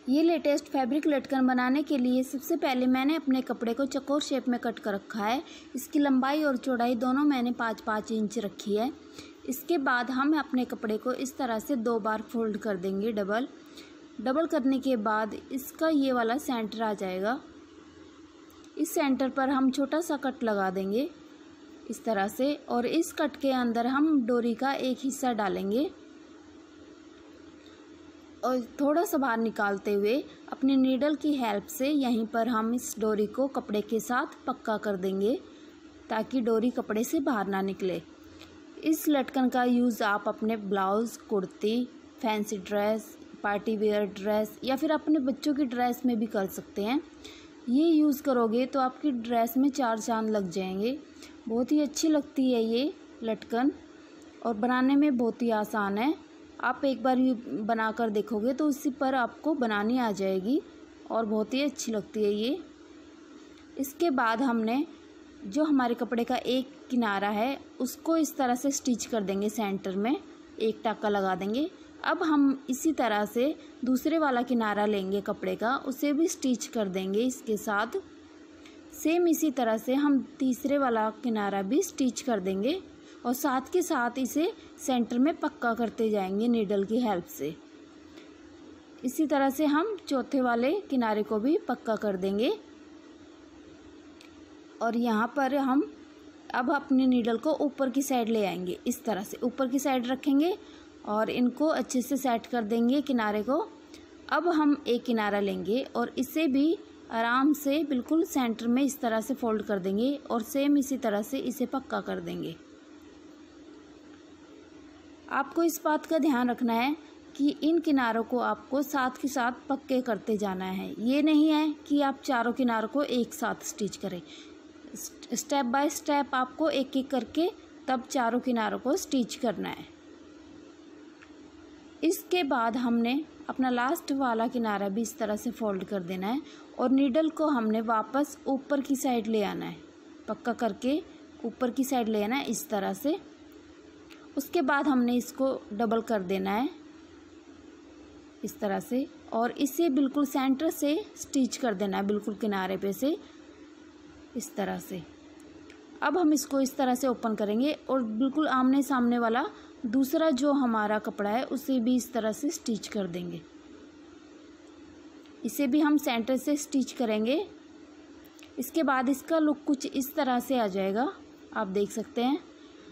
ये latest fabric लटकन बनाने के लिए सबसे पहले मैंने अपने कपड़े को चौकोर शेप में कट कर रखा है। इसकी लंबाई और चौड़ाई दोनों मैंने 5-5 इंच रखी है। इसके बाद हम अपने कपड़े को इस तरह से 2 बार फोल्ड कर देंगे। डबल करने के बाद इसका ये वाला सेंटर आ जाएगा। इस सेंटर पर हम छोटा सा कट लगा देंगे इस तरह से, और इस कट के अंदर हम डोरी का एक हिस्सा डालेंगे और थोड़ा सा बाहर निकालते हुए अपने नीडल की हेल्प से यहीं पर हम इस डोरी को कपड़े के साथ पक्का कर देंगे ताकि डोरी कपड़े से बाहर ना निकले। इस लटकन का यूज़ आप अपने blouse, kurti, fancy dress, party wear dress या फिर अपने बच्चों की ड्रेस में भी कर सकते हैं। ये यूज़ करोगे तो आपकी ड्रेस में 4 चांद लग जाएंगे। बहुत ही अच्छी लगती है ये लटकन और बनाने में बहुत ही आसान है। आप एक बार ये बना कर देखोगे तो उसी पर आपको बनानी आ जाएगी और बहुत ही अच्छी लगती है ये। इसके बाद हमने जो हमारे कपड़े का एक किनारा है उसको इस तरह से स्टिच कर देंगे, सेंटर में एक टाका लगा देंगे। अब हम इसी तरह से दूसरे वाला किनारा लेंगे कपड़े का, उसे भी स्टिच कर देंगे इसके साथ। सेम इसी तरह से हम तीसरे वाला किनारा भी स्टिच कर देंगे और साथ के साथ इसे सेंटर में पक्का करते जाएंगे नीडल की हेल्प से। इसी तरह से हम चौथे वाले किनारे को भी पक्का कर देंगे और यहाँ पर हम अब अपने नीडल को ऊपर की साइड ले आएंगे। इस तरह से ऊपर की साइड रखेंगे और इनको अच्छे से सेट कर देंगे किनारे को। अब हम एक किनारा लेंगे और इसे भी आराम से बिल्कुल सेंटर में इस तरह से फोल्ड कर देंगे और सेम इसी तरह से इसे पक्का कर देंगे। आपको इस बात का ध्यान रखना है कि इन किनारों को आपको साथ के साथ पक्के करते जाना है। ये नहीं है कि आप चारों किनारों को एक साथ स्टिच करें। स्टेप बाय स्टेप आपको एक एक करके तब चारों किनारों को स्टिच करना है। इसके बाद हमने अपना लास्ट वाला किनारा भी इस तरह से फोल्ड कर देना है और नीडल को हमने वापस ऊपर की साइड ले आना है, पक्का करके ऊपर की साइड ले आना है इस तरह से। उसके बाद हमने इसको डबल कर देना है इस तरह से और इसे बिल्कुल सेंटर से स्टिच कर देना है, बिल्कुल किनारे पे से इस तरह से। अब हम इसको इस तरह से ओपन करेंगे और बिल्कुल आमने सामने वाला दूसरा जो हमारा कपड़ा है उसे भी इस तरह से स्टिच कर देंगे। इसे भी हम सेंटर से स्टिच करेंगे। इसके बाद इसका लुक कुछ इस तरह से आ जाएगा, आप देख सकते हैं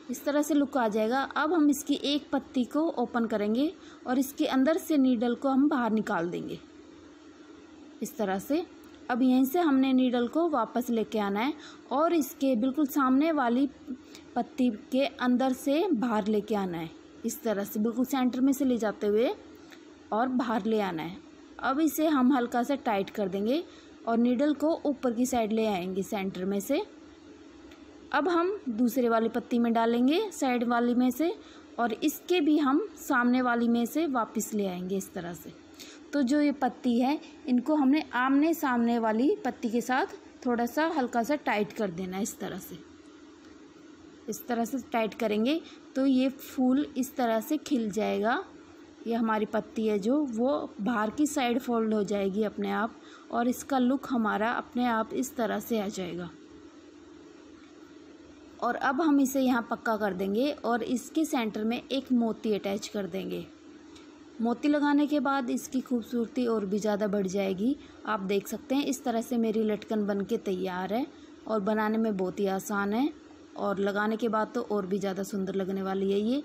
इस तरह से लुक आ जाएगा। अब हम इसकी एक पत्ती को ओपन करेंगे और इसके अंदर से नीडल को हम बाहर निकाल देंगे इस तरह से। अब यहीं से हमने नीडल को वापस लेके आना है और इसके बिल्कुल सामने वाली पत्ती के अंदर से बाहर लेके आना है इस तरह से, बिल्कुल सेंटर में से ले जाते हुए और बाहर ले आना है। अब इसे हम हल्का सा टाइट कर देंगे और नीडल को ऊपर की साइड ले आएंगे सेंटर में से। अब हम दूसरे वाली पत्ती में डालेंगे साइड वाली में से और इसके भी हम सामने वाली में से वापस ले आएंगे इस तरह से। तो जो ये पत्ती है इनको हमने आमने सामने वाली पत्ती के साथ थोड़ा सा हल्का सा टाइट कर देना है इस तरह से। इस तरह से टाइट करेंगे तो ये फूल इस तरह से खिल जाएगा। ये हमारी पत्ती है जो वो बाहर की साइड फोल्ड हो जाएगी अपने आप और इसका लुक हमारा अपने आप इस तरह से आ जाएगा। और अब हम इसे यहाँ पक्का कर देंगे और इसके सेंटर में एक मोती अटैच कर देंगे। मोती लगाने के बाद इसकी खूबसूरती और भी ज़्यादा बढ़ जाएगी। आप देख सकते हैं इस तरह से मेरी लटकन बन के तैयार है और बनाने में बहुत ही आसान है और लगाने के बाद तो और भी ज़्यादा सुंदर लगने वाली है ये।